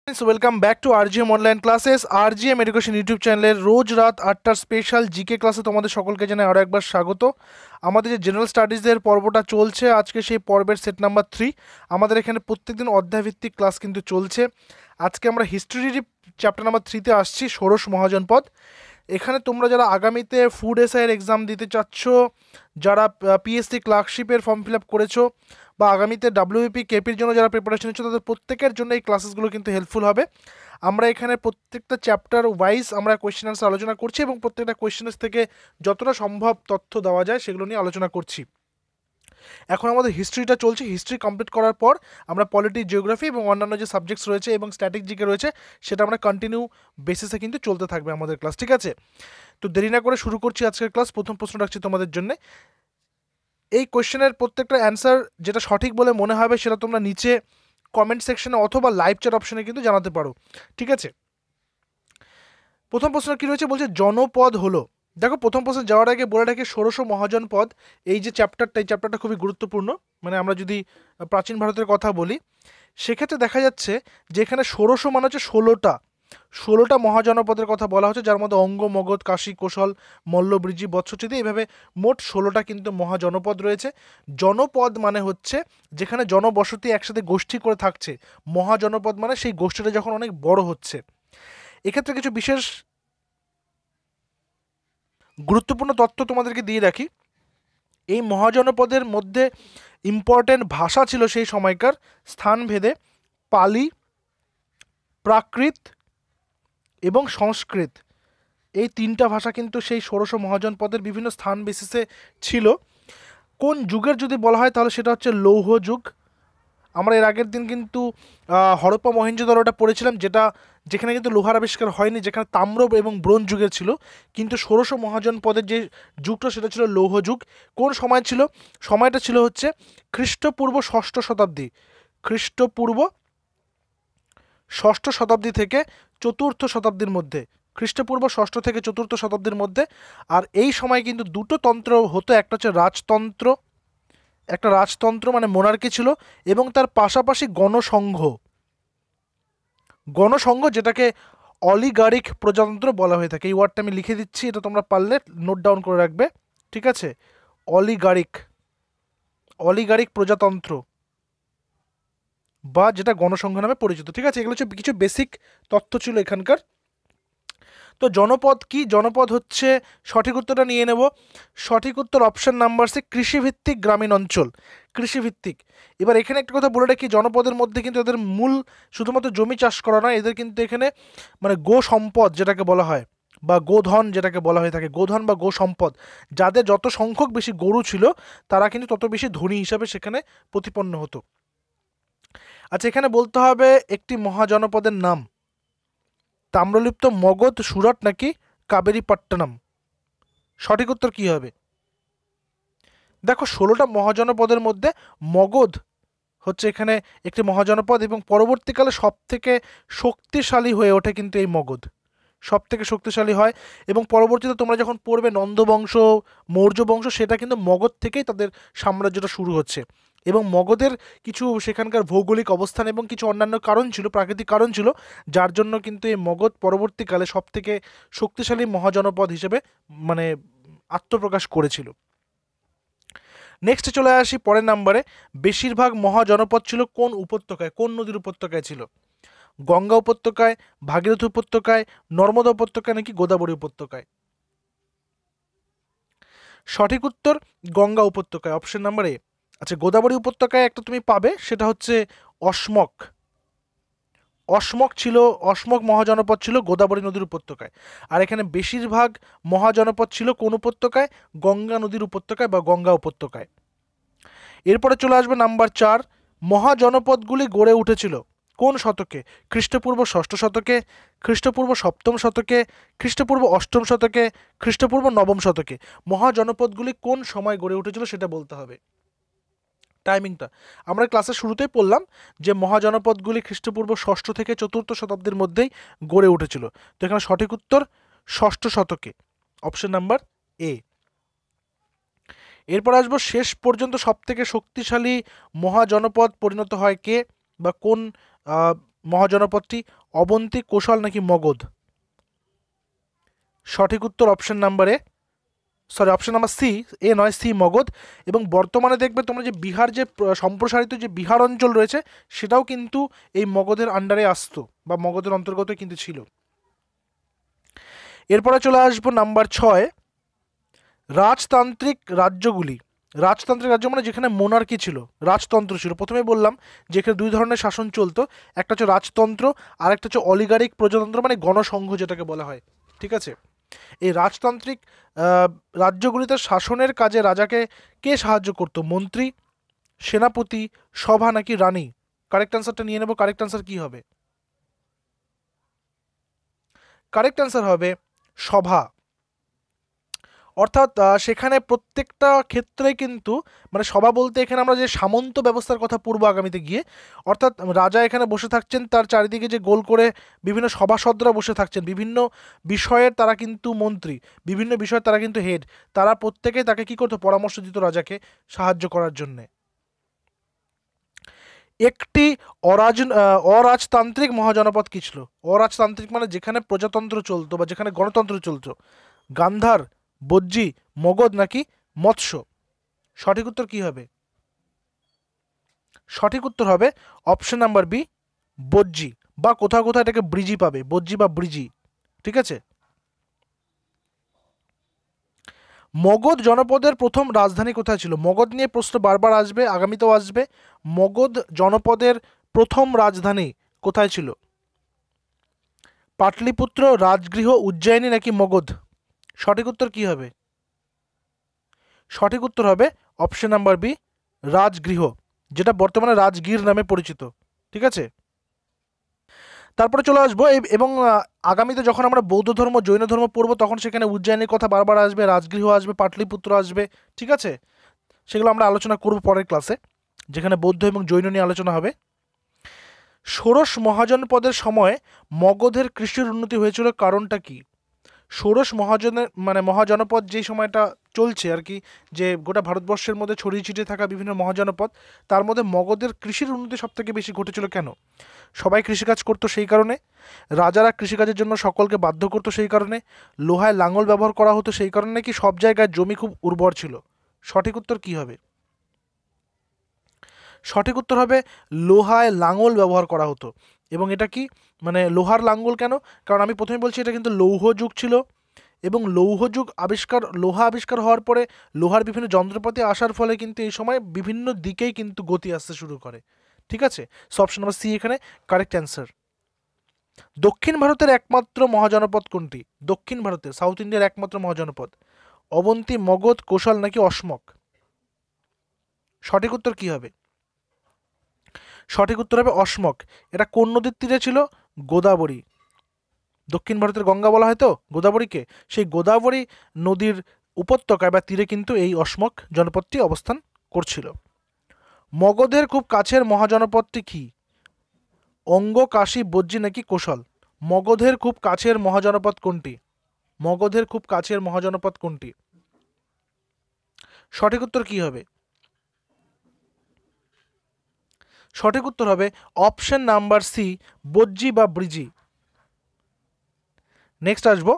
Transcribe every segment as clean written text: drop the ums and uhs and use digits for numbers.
Welcome back to RGM online classes RGM education YouTube channel रोज रात 8टार special GK ক্লাসে তোমাদের সকলকে জানাই আরো একবার স্বাগত। আমাদের যে জেনারেল স্টাডিজের পর্বটা চলছে আজকে সেই পর্বের সেট নাম্বার 3। আমাদের এখানে প্রত্যেকদিন অধ্যায়ভিত্তিক ক্লাস কিন্তু চলছে। আজকে আমরা হিস্ট্রির চ্যাপ্টার নাম্বার 3তে আসছি, ষোড়শ মহাজনপদ। এখানে তোমরা যারা আগামীতে ফুড এসআইয়ের এক্সাম দিতে চাচ্ছ, যারা পিএসসি ক্লার্কশিপের ফর্ম ফিল আপ করেছো বা আগামীতে ডাব্লিউবিপি কেপির জন্য যারা প্রিপারেশন নিচ্ছ, তাদের প্রত্যেকের জন্য এই ক্লাসেসগুলো কিন্তু হেল্পফুল হবে। আমরা এখানে প্রত্যেকটা চ্যাপ্টার ওয়াইজ আমরা কোয়েশ্চেন আনসার আলোচনা করছি এবং প্রত্যেকটা কোয়েশ্চেন থেকে যতটা সম্ভব তথ্য দেওয়া যায় সেগুলো নিয়ে আলোচনা করছি। এখন আমাদের হিস্ট্রিটা চলছে। হিস্ট্রি কমপ্লিট করার পর আমরা পলিটি, জিওগ্রাফি এবং অন্যান্য যে সাবজেক্টস রয়েছে এবং স্ট্যাটিক জিকে রয়েছে সেটা আমরা কন্টিনিউ বেসিসে কিন্তু চলতে থাকবে আমাদের ক্লাস, ঠিক আছে? তো দেরি না করে শুরু করছি আজকের ক্লাস। প্রথম প্রশ্ন রাখছি তোমাদের জন্য। এই কোয়েশ্চেনের প্রত্যেকটা অ্যান্সার যেটা সঠিক বলে মনে হবে সেটা তোমরা নিচে কমেন্ট সেকশনে অথবা লাইভ চ্যাট অপশনে কিন্তু জানাতে পারো, ঠিক আছে? প্রথম প্রশ্ন কী রয়েছে, বলছে জনপদ হলো। দেখো, প্রথম প্রশ্ন যাওয়ার আগে বলে রাখি ষোড়শ মহাজনপদ এই যে চ্যাপ্টারটা, এই চ্যাপ্টারটা খুবই গুরুত্বপূর্ণ। মানে আমরা যদি প্রাচীন ভারতের কথা বলি সেক্ষেত্রে দেখা যাচ্ছে যে এখানে ষোড়শ মানে হচ্ছে 16টা মহাজনপদের কথা বলা হচ্ছে, যার মধ্যে অঙ্গ, মগধ, কাশী, কোশল, মল্ল, বৃজি, বৎসচিতি, এইভাবে মোট 16টা কিন্তু মহাজনপদ রয়েছে। জনপদ মানে হচ্ছে যেখানে জনবসতি একসাথে গোষ্ঠী করে থাকছে। মহাজনপদ মানে সেই গোষ্ঠীটা যখন অনেক বড় হচ্ছে। এক্ষেত্রে কিছু বিশেষ গুরুত্বপূর্ণ তথ্য তোমাদেরকে দিয়ে রাখি। এই মহাজনপদের মধ্যে ইম্পর্টেন্ট ভাষা ছিল সেই সময়কার স্থানভেদে পালি, প্রাকৃত এবং সংস্কৃত। এই তিনটা ভাষা কিন্তু সেই ষোড়শ মহাজনপদের বিভিন্ন স্থান বেসিসে ছিল। কোন যুগের যদি বলা হয় তাহলে সেটা হচ্ছে লৌহ যুগ। আমরা এর আগের দিন কিন্তু হরপ্পা মহেঞ্জোদারোটা পড়েছিলাম, যেখানে কিন্তু লোহার আবিষ্কার হয়নি, যেখানে তাম্র এবং ব্রোঞ্জ যুগের ছিল। কিন্তু ষোড়শ মহাজনপদের যে যুগটা সেটা ছিল লৌহ যুগ। কোন সময় ছিল? সময়টা ছিল হচ্ছে খ্রিস্টপূর্ব ষষ্ঠ শতাব্দী, খ্রিস্টপূর্ব ষষ্ঠ শতাব্দী থেকে চতুর্থ শতাব্দীর মধ্যে, খ্রিস্টপূর্ব ষষ্ঠ থেকে চতুর্থ শতাব্দীর মধ্যে। আর এই সময় কিন্তু দুটো তন্ত্র হতো, একটা হচ্ছে রাজতন্ত্র মানে মোনার্কি ছিল, এবং তার পাশাপাশি গণসংঘ যেটাকে অলিগারিক প্রজাতন্ত্র বলা হয়ে থাকে। এই ওয়ার্ডটা আমি লিখে দিচ্ছি, এটা তোমরা পারলে নোট ডাউন করে রাখবে, ঠিক আছে? অলিগারিক প্রজাতন্ত্র বা যেটা গণসংঘ নামে পরিচিত, ঠিক আছে? এগুলো হচ্ছে কিছু বেসিক তথ্য ছিল এখানকার। তো জনপদ কি? জনপদ হচ্ছে, সঠিক উত্তরটা নিয়ে নেব। সঠিক উত্তর অপশন নাম্বার সি, কৃষিভিত্তিক গ্রামীণ অঞ্চল, কৃষিভিত্তিক। এবার এখানে একটা কথা বলে রাখি, জনপদের মধ্যে কিন্তু এদের মূল শুধুমাত্র জমি চাষ করা নয়, এদের কিন্তু এখানে মানে গো সম্পদ যেটাকে বলা হয় বা গোধন যেটাকে বলা হয়ে থাকে, গোধন বা গো সম্পদ, যাদের যত সংখ্যক বেশি গরু ছিল তারা কিন্তু তত বেশি ধনী হিসাবে সেখানে প্রতিপন্ন হতো। আচ্ছা, এখানে বলতে হবে একটি মহাজনপদের নাম। তাম্রলিপ্ত, মগধ, সুরট নাকি কাবেরীপট্টনম? সঠিক উত্তর কী হবে? দেখো, 16টা মহাজনপদের মধ্যে মগধ হচ্ছে এখানে একটি মহাজনপদ এবং পরবর্তীকালে সবথেকে শক্তিশালী হয়ে ওঠে কিন্তু এই মগধ, সবথেকে শক্তিশালী হয়। এবং পরবর্তীতে তোমরা যখন পড়বে নন্দবংশ, মৌর্য বংশ, সেটা কিন্তু মগধ থেকেই তাদের সাম্রাজ্যটা শুরু হচ্ছে। এবং মগধের কিছু সেখানকার ভৌগোলিক অবস্থান এবং কিছু অন্যান্য কারণ ছিল, প্রাকৃতিক কারণ ছিল, যার জন্য কিন্তু এই মগধ পরবর্তীকালে সবথেকে শক্তিশালী মহাজনপদ হিসেবে মানে আত্মপ্রকাশ করেছিল। নেক্সট চলে আসি পরের নাম্বারে। বেশিরভাগ মহাজনপদ ছিল কোন উপত্যকায়, কোন নদীর উপত্যকায় ছিল? গঙ্গা উপত্যকায়, ভাগীরথী উপত্যকায়, নর্মদা উপত্যকায় নাকি গোদাবরী উপত্যকায়? সঠিক উত্তর গঙ্গা উপত্যকায়, অপশন নাম্বার এ। আচ্ছা, গোদাবরী উপত্যকায় একটা তুমি পাবে, সেটা হচ্ছে অসমক মহাজনপদ ছিল গোদাবরী নদীর উপত্যকায়। আর এখানে বেশিরভাগ মহাজনপদ ছিল কোন উপত্যকায়? গঙ্গা নদীর উপত্যকায় বা গঙ্গা উপত্যকায়। এরপরে চলে আসবে নাম্বার 4। মহাজনপদগুলি গড়ে উঠেছিল কোন শতকে? খ্রিস্টপূর্ব ষষ্ঠ শতকে, খ্রিস্টপূর্ব সপ্তম শতকে, খ্রিস্টপূর্ব অষ্টম শতকে, খ্রিস্টপূর্ব নবম শতকে? মহাজনপদগুলি কোন সময় গড়ে উঠেছিল সেটা বলতে হবে। টাইমিংটা আমরা ক্লাসের শুরুতেই বললাম যে মহাজনপদগুলি খ্রিস্টপূর্ব ষষ্ঠ থেকে চতুর্থ শতাব্দীর মধ্যেই গড়ে উঠেছিল। তো এখানে সঠিক উত্তর ষষ্ঠ শতকে, অপশন নাম্বার এ। এরপর আসবো শেষ পর্যন্ত সবথেকে শক্তিশালী মহাজনপদ পরিণত হয় কে বা কোন মহাজনপদটি? অবন্তী, কোশল নাকি মগধ? সঠিক উত্তর option number A, sorry option number C, A নয়, সি মগধ। এবং বর্তমানে দেখবে তোমরা যে বিহার যে সম্প্রসারিত যে বিহার অঞ্চল রয়েছে সেটাও কিন্তু এই মগধের আন্ডারে আসতো বা মগধের অন্তর্গত কিন্তু ছিল। এরপরে চলে আসবো নাম্বার 6, রাজতান্ত্রিক রাজ্যগুলি। রাজতান্ত্রিক রাজ্য মানে যেখানে মোনার্কি ছিল, রাজতন্ত্র ছিল। প্রথমে বললাম যে এখানে দুই ধরনের শাসন চলতো, একটা হচ্ছে রাজতন্ত্র আর একটা হচ্ছে অলিগারিক প্রজাতন্ত্র মানে গণসংঘ যেটাকে বলা হয়। ঠিক আছে, এই রাজতান্ত্রিক রাজ্যগুলিতে শাসনের কাজে রাজাকে কে সাহায্য করতো? মন্ত্রী, সেনাপতি, সভা নাকি রানী? কারেক্ট অ্যান্সারটা নিয়ে নেব। কারেক্ট অ্যান্সার কি হবে? কারেক্ট অ্যান্সার হবে সভা। অর্থাৎ সেখানে প্রত্যেকটা ক্ষেত্রে কিন্তু মানে সভা বলতে এখানে আমরা যে সামন্ত ব্যবস্থার কথা পূর্ব আগামীতে গিয়ে, অর্থাৎ রাজা এখানে বসে থাকছেন, তার চারিদিকে যে গোল করে বিভিন্ন সভাসদরা বসে থাকছেন, বিভিন্ন বিষয়ের তারা কিন্তু মন্ত্রী, বিভিন্ন বিষয়ের তারা কিন্তু হেড, তারা প্রত্যেকেই তাকে কি করতো? পরামর্শ দিত রাজাকে সাহায্য করার জন্যে। একটি অরাজতান্ত্রিক মহাজনপদ কি ছিল? অরাজতান্ত্রিক মানে যেখানে প্রজাতন্ত্র চলতো বা যেখানে গণতন্ত্র চলতো। গান্ধার, বজ্জী, মগধ নাকি মৎস্য? সঠিক উত্তর কি হবে? সঠিক উত্তর হবে অপশন নাম্বার বি, বজ্জী, বা কোথাও কোথাও এটাকে ব্রিজি পাবে, বজ্জী বা ব্রিজি। ঠিক আছে, মগধ জনপদের প্রথম রাজধানী কোথায় ছিল? মগধ নিয়ে প্রশ্ন বারবার আসবে, আগামীতেও আসবে। মগধ জনপদের প্রথম রাজধানী কোথায় ছিল? পাটলিপুত্র, রাজগৃহ, উজ্জয়িনী নাকি মগধ? সঠিক উত্তর কি হবে? সঠিক উত্তর হবে অপশন নাম্বার বি, রাজগৃহ, যেটা বর্তমানে রাজগীর নামে পরিচিত। ঠিক আছে, তারপরে চলে আসবো এবং আগামীতে যখন আমরা বৌদ্ধ ধর্ম, জৈন ধর্ম পড়বো তখন সেখানে উজ্জয়িনীর কথা বারবার আসবে, রাজগৃহ আসবে, পাটলিপুত্র আসবে। ঠিক আছে, সেগুলো আমরা আলোচনা করব পরের ক্লাসে, যেখানে বৌদ্ধ এবং জৈন নিয়ে আলোচনা হবে। ষোড়শ মহাজনপদের সময় মগধের কৃষির উন্নতি হয়েছিল, কারণটা কি? ষোড়শ মহাজনপদ যেই সময়টা চলছে আর কি, যে গোটা ভারতবর্ষের মধ্যে ছড়িয়ে ছিটিয়ে থাকা বিভিন্ন মহাজনপদ, তার মধ্যে মগধের কৃষির উন্নতি সবথেকে বেশি ঘটেছিল। কেন? সবাই কৃষিকাজ করতো সেই কারণে, রাজারা কৃষিকাজের জন্য সকলকে বাধ্য করতো সেই কারণে, লোহায় লাঙল ব্যবহার করা হতো সেই কারণে, কি সব জায়গায় জমি খুব উর্বর ছিল? সঠিক উত্তর কি হবে? সঠিক উত্তর হবে লোহায় লাঙল ব্যবহার করা হতো। এবং এটা কি মানে লোহার লাঙল কেন? কারণ আমি প্রথমে বলছি এটা কিন্তু লৌহ যুগ ছিল, এবং লৌহ যুগ লোহা আবিষ্কার হওয়ার পরে লোহার বিভিন্ন যন্ত্রপাতি আসার ফলে কিন্তু এই সময় বিভিন্ন দিকেই কিন্তু গতি আসতে শুরু করে। ঠিক আছে, সো অপশন নাম্বার সি এখানে কারেক্ট অ্যান্সার। দক্ষিণ ভারতের একমাত্র মহাজনপদ কোনটি? দক্ষিণ ভারতের, সাউথ ইন্ডিয়ার একমাত্র মহাজনপদ? অবন্তী, মগধ, কোশল নাকি অসমক? সঠিক উত্তর কি হবে? সঠিক উত্তর হবে অসমক। এটা কোন নদীর তীরে ছিল? গোদাবরী। দক্ষিণ ভারতের গঙ্গা বলা হয় তো গোদাবরীকে, সেই গোদাবরী নদীর উপত্যকায় বা তীরে কিন্তু এই অসমক জনপদটি অবস্থান করছিল। মগধের খুব কাছের মহাজনপদটি কি? অঙ্গ, কাশী, বজ্জী নাকি কোশল? মগধের খুব কাছের মহাজনপদ কোনটি? মগধের খুব কাছের মহাজনপদ কোনটি? সঠিক উত্তর কি হবে? সঠিক উত্তর হবে অপশন নাম্বার সি, বজ্জী বা ব্রিজি। নেক্সট আসবো,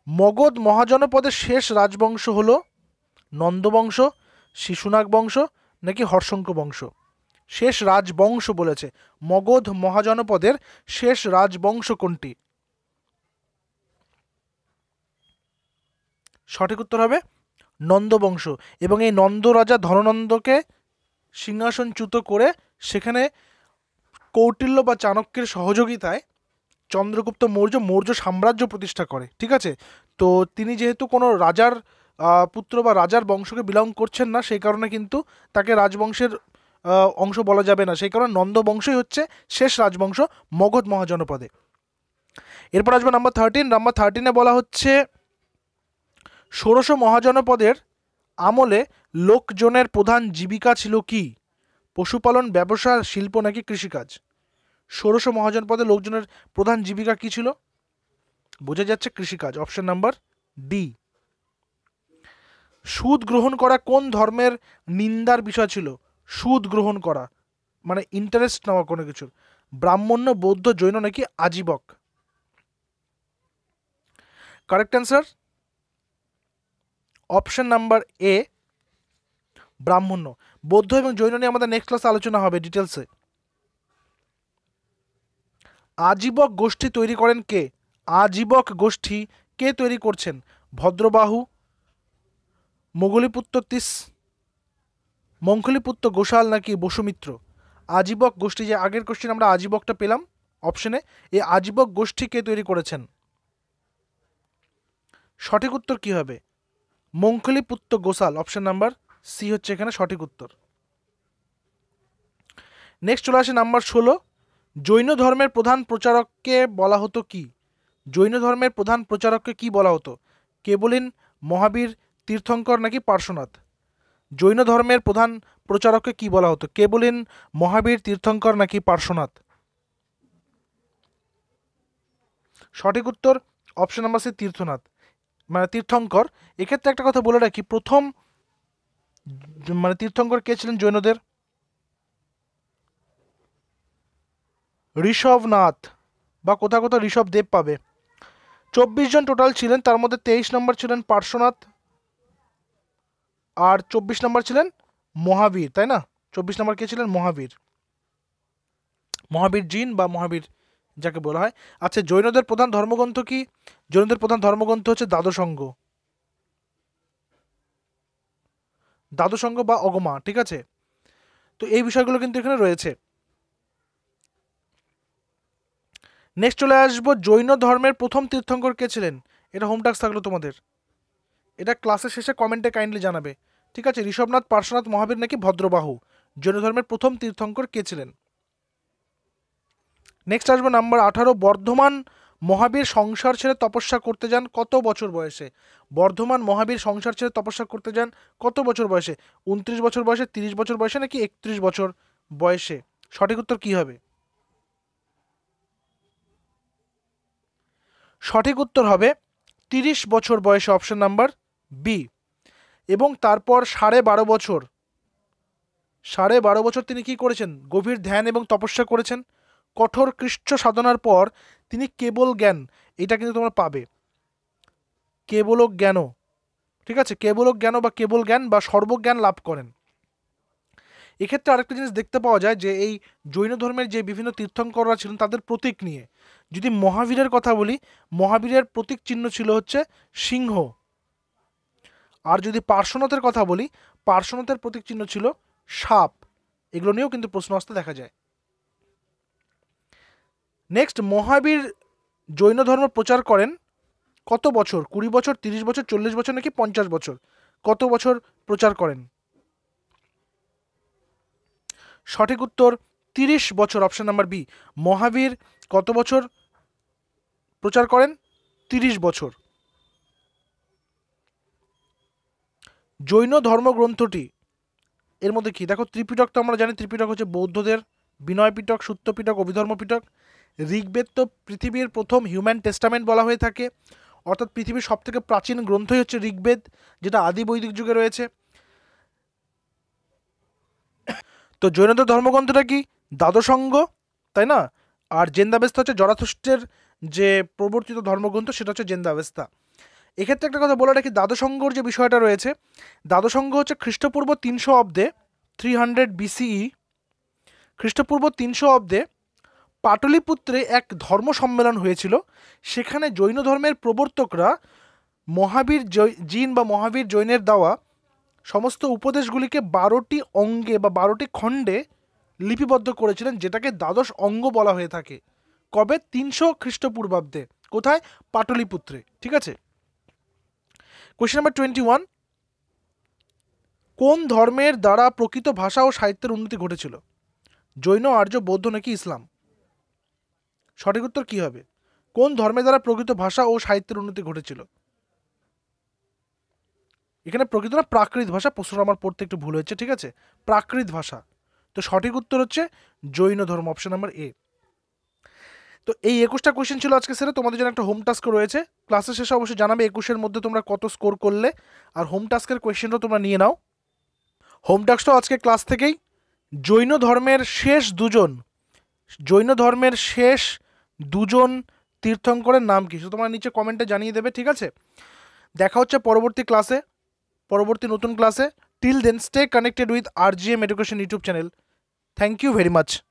মগধ মহাজনপদের শেষ রাজবংশ হলো নন্দবংশ, শিশুনাগ বংশ নাকি হর্ষঙ্ক বংশ? শেষ রাজবংশ বলেছে, মগধ মহাজনপদের শেষ রাজবংশ কোনটি? সঠিক উত্তর হবে নন্দবংশ। এবং এই নন্দ রাজা ধননন্দকে সিংহাসনচ্যুত করে সেখানে কৌটিল্য বা চাণক্যের সহযোগিতায় চন্দ্রগুপ্ত মৌর্য সাম্রাজ্য প্রতিষ্ঠা করে। ঠিক আছে, তো তিনি যেহেতু কোনো রাজার পুত্র বা রাজার বংশকে বিলং করছেন না, সেই কারণে কিন্তু তাকে রাজবংশের অংশ বলা যাবে না, সেই কারণে নন্দ বংশই হচ্ছে শেষ রাজবংশ মগধ মহাজনপদে। এরপর আসবে নাম্বার 13। নাম্বার 13-এ বলা হচ্ছে ষোড়শ মহাজনপদের আমলে লোকজনের প্রধান জীবিকা ছিল কি? পশুপালন, ব্যবসা, শিল্প নাকি কৃষিকাজ? ষোড়শ মহাজনপদের লোকজনের প্রধান জীবিকা কি ছিল? বোঝা যাচ্ছে কৃষিকাজ, অপশন নাম্বার ডি। সুদ গ্রহণ করা কোন ধর্মের নিন্দার বিষয় ছিল? সুদ গ্রহণ করা মানে ইন্টারেস্ট নেওয়া কোনো কিছুর। ব্রাহ্মণ্য, বৌদ্ধ, জৈন নাকি আজীবক? Correct answer option number A, ব্রাহ্মণ্য। বৌদ্ধ এবং জৈন নিয়ে আমাদের নেক্সট ক্লাসে আলোচনা হবে ডিটেলসে। আজীবক গোষ্ঠী তৈরি করেন কে? আজীবক গোষ্ঠী কে তৈরি করছেন? ভদ্রবাহু, মোগলিপুত্র তিস, মঙ্গলিপুত্র গোশাল নাকি বসুমিত্র? আজীবক গোষ্ঠী, যে আগের কোশ্চেন আমরা আজীবকটা পেলাম অপশনে, এই আজীবক গোষ্ঠী কে তৈরি করেছেন? সঠিক উত্তর কি হবে? মঙ্গলিপুত্র গোশাল, অপশন নাম্বার সি হচ্ছে এখানে সঠিক উত্তর। নেক্সট চলে আসে নাম্বার 16। জৈন ধর্মের প্রধান প্রচারককে বলা হতো কি? জৈন ধর্মের প্রধান প্রচারককে কি বলা হতো? কেবলিন, মহাবীর, তীর্থঙ্কর নাকি পার্শ্বনাথ? জৈন ধর্মের প্রধান প্রচারককে কি বলা হতো? কেবলিন, মহাবীর, তীর্থঙ্কর নাকি পার্শ্বনাথ? সঠিক উত্তর অপশন নাম্বার সি, তীর্থনাথ, মানে তীর্থঙ্কর। এক্ষেত্রে একটা কথা বলে রাখি, প্রথম মানে তীর্থঙ্কর কে ছিলেন জৈনদের? ঋষভনাথ, বা কোথাও কোথাও ঋষভদেব পাবে। 24 জন টোটাল ছিলেন, তার মধ্যে 23 নম্বর ছিলেন পার্শ্বনাথ, আর 24 নম্বর ছিলেন মহাবীর, তাই না? 24 নম্বর কে ছিলেন? মহাবীর, মহাবীর জিন বা মহাবীর যাকে বলা হয়। আচ্ছা, জৈনদের প্রধান ধর্মগ্রন্থ কি? জৈনদের প্রধান ধর্মগ্রন্থ হচ্ছে দ্বাদশঙ্গ, দ্বাদশঙ্গ বা অগমা, ঠিক আছে? তো এই বিষয়গুলো কিন্তু এখানে রয়েছে। নেক্সট চলে আসবো, জৈন ধর্মের প্রথম তীর্থঙ্কর কে ছিলেন? এটা হোম টাস্ক থাকলো তোমাদের, এটা ক্লাসের শেষে কমেন্টে কাইন্ডলি জানাবে, ঠিক আছে? ঋষভনাথ, পার্শ্বনাথ, মহাবীর নাকি ভদ্রবাহু? জৈন ধর্মের প্রথম তীর্থঙ্কর কে ছিলেন? নেক্সট আসবো নাম্বার 18। বর্ধমান মহাবীর সংসার ছেড়ে তপস্যা করতে যান কত বছর বয়সে? বর্ধমান মহাবীর সংসার ছেড়ে তপস্যা করতে যান কত বছর বয়সে? 29 বছর বয়সে, 30 বছর বয়সে নাকি 31 বছর বয়সে? সঠিক উত্তর কি হবে? সঠিক উত্তর হবে 30 বছর বয়সে, অপশন নাম্বার বি। এবং তারপর 12.5 বছর, 12.5 বছর তিনি কি করেছেন? গভীর ধ্যান এবং তপস্যা করেছেন। কঠোর কৃচ্ছ সাধনার পর তিনি কেবল জ্ঞান, এটা কিন্তু তোমরা পাবে, কেবল জ্ঞান, ঠিক আছে? কেবল জ্ঞান বা কেবল জ্ঞান বা সর্বজ্ঞান লাভ করেন। এক্ষেত্রে আরেকটা জিনিস দেখতে পাওয়া যায় যে এই জৈন ধর্মের যে বিভিন্ন তীর্থঙ্কররা ছিলেন তাদের প্রতীক নিয়ে যদি মহাবীরের কথা বলি, মহাবীরের প্রতীক চিহ্ন ছিল হচ্ছে সিংহ। আর যদি পার্শ্বনাথের কথা বলি, পার্শ্বনাথের প্রতীক চিহ্ন ছিল সাপ। এগুলো নিয়েও কিন্তু প্রশ্ন আসতে দেখা যায়। নেক্সট, মহাবীর জৈন ধর্ম প্রচার করেন কত বছর? 20 বছর, 30 বছর, 40 বছর নাকি 50 বছর? কত বছর প্রচার করেন? সঠিক উত্তর 30 বছর, অপশন নাম্বার বি। মহাবীর কত বছর প্রচার করেন? 30 বছর। জৈন ধর্মগ্রন্থটি এর মধ্যে কি? দেখো, ত্রিপিটক তো আমরা জানি, ত্রিপিটক হচ্ছে বৌদ্ধদের, বিনয় পিটক, সূত্র পিটক, অভিধর্ম পিটক। ঋগ্বেদ তো পৃথিবীর প্রথম হিউম্যান টেস্টামেন্ট বলা হয়ে থাকে, অর্থাৎ পৃথিবীর সবথেকে প্রাচীন গ্রন্থই হচ্ছে ঋগ্বেদ, যেটা আদি বৈদিক যুগে রয়েছে। তো জৈনদের ধর্মগ্রন্থটা কি? দ্বাদশঙ্গ, তাই না? আর জেন্দাবেস্তা হচ্ছে জরাথুস্ট্রের যে প্রবর্তিত ধর্মগ্রন্থ, সেটা হচ্ছে জেন্দাবেস্তা। এক্ষেত্রে একটা কথা বলে রাখি, দ্বাদশঙ্গর যে বিষয়টা রয়েছে, দ্বাদশঙ্গ হচ্ছে খ্রিস্টপূর্ব 300 অব্দে, 300 বিসিই, খ্রিস্টপূর্ব 300 অব্দে পাটলিপুত্রে এক ধর্ম সম্মেলন হয়েছিল। সেখানে জৈন ধর্মের প্রবর্তকরা মহাবীর জিন বা মহাবীর জৈনের দেওয়া সমস্ত উপদেশগুলিকে 12টি অঙ্গে বা 12টি খণ্ডে লিপিবদ্ধ করেছিলেন, যেটাকে দ্বাদশ অঙ্গ বলা হয়ে থাকে। কবে? 300 খ্রিস্টপূর্বাব্দে। কোথায়? পাটলিপুত্রে, ঠিক আছে? Question number 21। কোন ধর্মের দ্বারা প্রকৃত ভাষা ও সাহিত্যের উন্নতি ঘটেছিল? জৈন, আর্য, বৌদ্ধ নাকি ইসলাম? সঠিক উত্তর কি হবে? কোন ধর্মের দ্বারা প্রকৃত ভাষা ও সাহিত্যের উন্নতি ঘটেছিল? এখানে প্রকৃত না, প্রাকৃত ভাষা, প্রশ্ন আমার পড়তে একটু ভুল হয়েছে, ঠিক আছে? প্রাকৃত ভাষা। তো সঠিক উত্তর হচ্ছে জৈন ধর্ম, অপশন নাম্বার এ। তো এই 21টা কোয়েশ্চেন ছিল আজকে স্যার। তোমাদের জন্য একটা হোম টাস্ক রয়েছে, ক্লাসের শেষে অবশ্যই জানাবে 21-এর মধ্যে তোমরা কত স্কোর করলে। আর হোম টাস্কের কোয়েশ্চেনটাও তোমরা নিয়ে নাও। হোম টাস্কটাও আজকে ক্লাস থেকেই জৈন ধর্মের শেষ দুজন তীর্থঙ্করের নাম কি? তোমরা নিচে কমেন্টে জানিয়ে দেবে, ঠিক আছে? দেখা হচ্ছে পরবর্তী নতুন ক্লাসে। Till then stay connected with RGM education YouTube channel. Thank you very much.